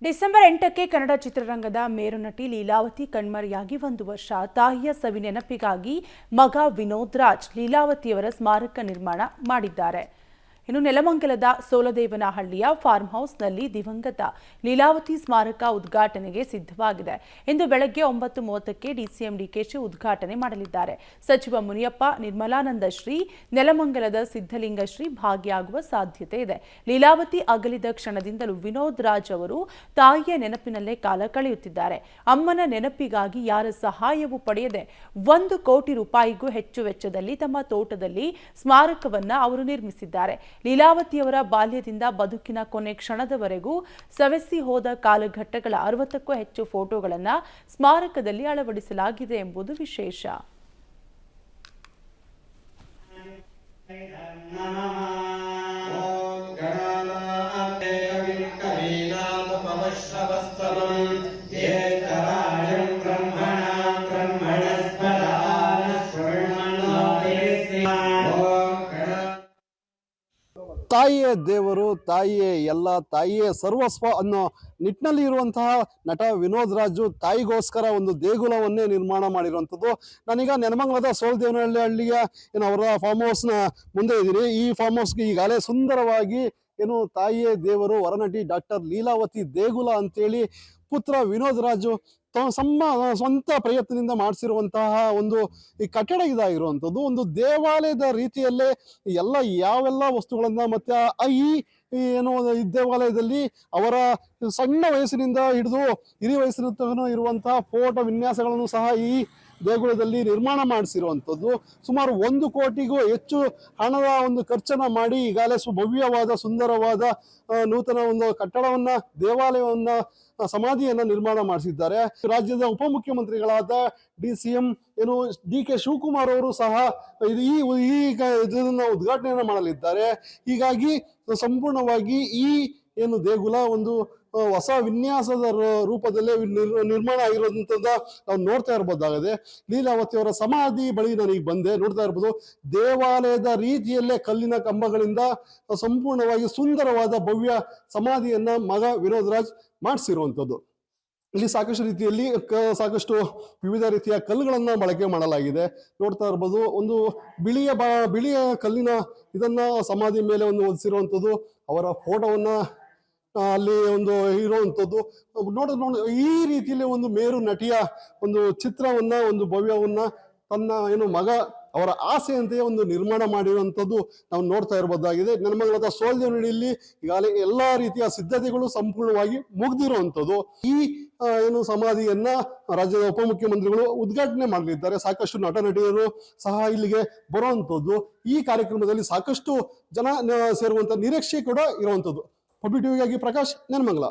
December 8ಕ್ಕೆ Kannada ಚಿತ್ರರಂಗದ ಮೇರು ನಟಿ ಲೀಲಾವತಿ ಕಣ್ಮರೆಯಾಗಿ 1 ವರ್ಷ. ತಾಯಿಯ ಸವಿ ನೆನಪಿಗಾಗಿ ಮಗ ವಿನೋದ್ ರಾಜ್ ಲೀಲಾವತಿಯವರ ಸ್ಮಾರಕ ನಿರ್ಮಾಣ ಮಾಡಿದ್ದಾರೆ. ಇನ್ನು ನೆಲಮಂಗಲದ ಸೋಲದೇವನಹಳ್ಳಿಯ ಫಾರ್ಮ್ ಹೌಸ್ನಲ್ಲಿ ದಿವಂಗತ ಲೀಲಾವತಿ ಸ್ಮಾರಕ ಉದ್ಘಾಟನೆಗೆ ಸಿದ್ಧವಾಗಿದೆ. ಇಂದು ಬೆಳಗ್ಗೆ 9:30ಕ್ಕೆ ಡಿಸಿಎಂ ಡಿಕೆಶಿ ಉದ್ಘಾಟನೆ ಮಾಡಲಿದ್ದಾರೆ. ಸಚಿವ ಮುನಿಯಪ್ಪ, ನಿರ್ಮಲಾನಂದ ಶ್ರೀ, ನೆಲಮಂಗಲದ ಸಿದ್ದಲಿಂಗ ಶ್ರೀ ಭಾಗಿಯಾಗುವ ಸಾಧ್ಯತೆ ಇದೆ. ಲೀಲಾವತಿ ಅಗಲಿದ ಕ್ಷಣದಿಂದಲೂ ವಿನೋದ್ ರಾಜ್ ಅವರು ತಾಯಿಯ ನೆನಪಿನಲ್ಲೇ ಕಾಲ ಕಳೆಯುತ್ತಿದ್ದಾರೆ. ಅಮ್ಮನ ನೆನಪಿಗಾಗಿ ಯಾರ ಸಹಾಯವೂ ಪಡೆಯದೆ 1 ಕೋಟಿ ರೂಪಾಯಿಗೂ ಹೆಚ್ಚು ವೆಚ್ಚದಲ್ಲಿ ತಮ್ಮ ತೋಟದಲ್ಲಿ ಸ್ಮಾರಕವನ್ನ ಅವರು ನಿರ್ಮಿಸಿದ್ದಾರೆ. ಲೀಲಾವತಿಯವರ ಬಾಲ್ಯದಿಂದ ಬದುಕಿನ ಕೊನೆ ಕ್ಷಣದವರೆಗೂ ಸವೆಸಿ ಹೋದ ಕಾಲಘಟ್ಟಗಳ 60ಕ್ಕೂ ಹೆಚ್ಚು ಫೋಟೋಗಳನ್ನು ಸ್ಮಾರಕದಲ್ಲಿ ಅಳವಡಿಸಲಾಗಿದೆ ಎಂಬುದು ವಿಶೇಷ. ತಾಯಿಯೇ ದೇವರು, ತಾಯಿಯೇ ಎಲ್ಲ, ತಾಯಿಯೇ ಸರ್ವಸ್ವ ಅನ್ನೋ ನಿಟ್ಟಿನಲ್ಲಿ ಇರುವಂತಹ ನಟ ವಿನೋದ್ ರಾಜು ತಾಯಿಗೋಸ್ಕರ ಒಂದು ದೇಗುಲವನ್ನೇ ನಿರ್ಮಾಣ ಮಾಡಿರುವಂಥದ್ದು. ನಾನೀಗ ನೆಲಮಂಗಲದ ಸೋಲದೇವನಹಳ್ಳಿಯ ಅವರ ಫಾರ್ಮ್ ಹೌಸ್ನ ಮುಂದೆ ಇದ್ದೀನಿ. ಈ ಫಾರ್ಮ್ ಹೌಸ್ಗೆ ಈಗಾಗಲೇ ಸುಂದರವಾಗಿ ತಾಯಿಯೇ ದೇವರು, ವರನಟಿ ಡಾಕ್ಟರ್ ಲೀಲಾವತಿ ದೇಗುಲ ಅಂತೇಳಿ ಪುತ್ರ ವಿನೋದ್ ರಾಜು ಸ್ವಂತ ಪ್ರಯತ್ನದಿಂದ ಮಾಡಿಸಿರುವಂತಹ ಒಂದು ಈ ಕಟ್ಟಡ ಇದಾಗಿರುವಂಥದ್ದು. ಒಂದು ದೇವಾಲಯದ ರೀತಿಯಲ್ಲೇ ಯಾವೆಲ್ಲ ವಸ್ತುಗಳನ್ನ ಮತ್ತೆ ಈ ದೇವಾಲಯದಲ್ಲಿ ಅವರ ಸಣ್ಣ ವಯಸ್ಸಿನಿಂದ ಹಿಡಿದು ಹಿರಿಯ ವಯಸ್ಸಿನ ತನಕ ಇರುವಂತಹ ಫೋಟೋ ವಿನ್ಯಾಸಗಳನ್ನು ಸಹ ಈ ದೇಗುಲದಲ್ಲಿ ನಿರ್ಮಾಣ ಮಾಡಿಸಿರುವಂಥದ್ದು. ಸುಮಾರು 1 ಕೋಟಿಗೂ ಹೆಚ್ಚು ಹಣದ ಒಂದು ಖರ್ಚನ್ನ ಮಾಡಿ ಈಗಾಗಲೇ ಭವ್ಯವಾದ ಸುಂದರವಾದ ನೂತನ ಒಂದು ಕಟ್ಟಡವನ್ನ, ದೇವಾಲಯವನ್ನ, ಸಮಾಧಿಯನ್ನ ನಿರ್ಮಾಣ ಮಾಡಿಸಿದ್ದಾರೆ. ರಾಜ್ಯದ ಉಪಮುಖ್ಯಮಂತ್ರಿಗಳಾದ ಡಿಸಿಎಂ ಡಿ.ಕೆ. ಶಿವಕುಮಾರ್ ಅವರು ಸಹ ಇದನ್ನ ಉದ್ಘಾಟನೆಯನ್ನ ಮಾಡಲಿದ್ದಾರೆ. ಹೀಗಾಗಿ ಸಂಪೂರ್ಣವಾಗಿ ಈ ದೇಗುಲ ಒಂದು ಹೊಸ ವಿನ್ಯಾಸದ ರೂಪದಲ್ಲೇ ನಿರ್ಮಾಣ ಆಗಿರೋದಂಥದ್ದು ನಾವು ನೋಡ್ತಾ ಇರ್ಬೋದಾಗಿದೆ. ಲೀಲಾವತಿ ಅವರ ಸಮಾಧಿ ಬಳಿ ನನಗೆ ಬಂದೆ, ನೋಡ್ತಾ ಇರ್ಬೋದು. ದೇವಾಲಯದ ರೀತಿಯಲ್ಲೇ ಕಲ್ಲಿನ ಕಂಬಗಳಿಂದ ಸಂಪೂರ್ಣವಾಗಿ ಸುಂದರವಾದ ಭವ್ಯ ಸಮಾಧಿಯನ್ನ ಮಗ ವಿನೋದ್ ರಾಜ್ ಮಾಡಿಸಿರುವಂಥದ್ದು. ಇಲ್ಲಿ ಸಾಕಷ್ಟು ವಿವಿಧ ರೀತಿಯ ಕಲ್ಲುಗಳನ್ನ ಬಳಕೆ ಮಾಡಲಾಗಿದೆ. ನೋಡ್ತಾ ಇರ್ಬೋದು, ಒಂದು ಬಿಳಿಯ ಕಲ್ಲಿನ ಇದನ್ನ ಸಮಾಧಿ ಮೇಲೆ ಹೊದಿಸಿರುವಂಥದ್ದು, ಅವರ ಫೋಟೋವನ್ನ ಅಲ್ಲಿ ಇರುವಂಥದ್ದು ಈ ರೀತಿಯಲ್ಲಿ ಒಂದು ಮೇರು ನಟಿಯ ಒಂದು ಚಿತ್ರವನ್ನ, ಒಂದು ಭವ್ಯವನ್ನ ತನ್ನ ಮಗ ಅವರ ಆಸೆಯಂತೆಯೇ ನಿರ್ಮಾಣ ಮಾಡಿರುವಂಥದ್ದು ನಾವು ನೋಡ್ತಾ ಇರಬಹುದಾಗಿದೆ. ನೆಲಮಂಗಲದ ಸೋಲದೇವನಹಳ್ಳಿಯಲ್ಲಿ ಈಗಾಗಲೇ ಎಲ್ಲಾ ರೀತಿಯ ಸಿದ್ಧತೆಗಳು ಸಂಪೂರ್ಣವಾಗಿ ಮುಗಿದಿರುವಂಥದ್ದು. ಈ ಸಮಾಧಿಯನ್ನ ರಾಜ್ಯದ ಉಪಮುಖ್ಯಮಂತ್ರಿಗಳು ಉದ್ಘಾಟನೆ ಮಾಡಲಿದ್ದಾರೆ. ಸಾಕಷ್ಟು ನಟ ನಟಿಯರು ಸಹ ಇಲ್ಲಿಗೆ ಬರುವಂಥದ್ದು. ಈ ಕಾರ್ಯಕ್ರಮದಲ್ಲಿ ಸಾಕಷ್ಟು ಜನ ಸೇರುವಂತ ನಿರೀಕ್ಷೆ ಕೂಡ ಇರುವಂಥದ್ದು. ಪಬ್ಲಿಕ್ ಟಿವಿಗಾಗಿ ಪ್ರಕಾಶ್, ನೆಲಮಂಗಲ.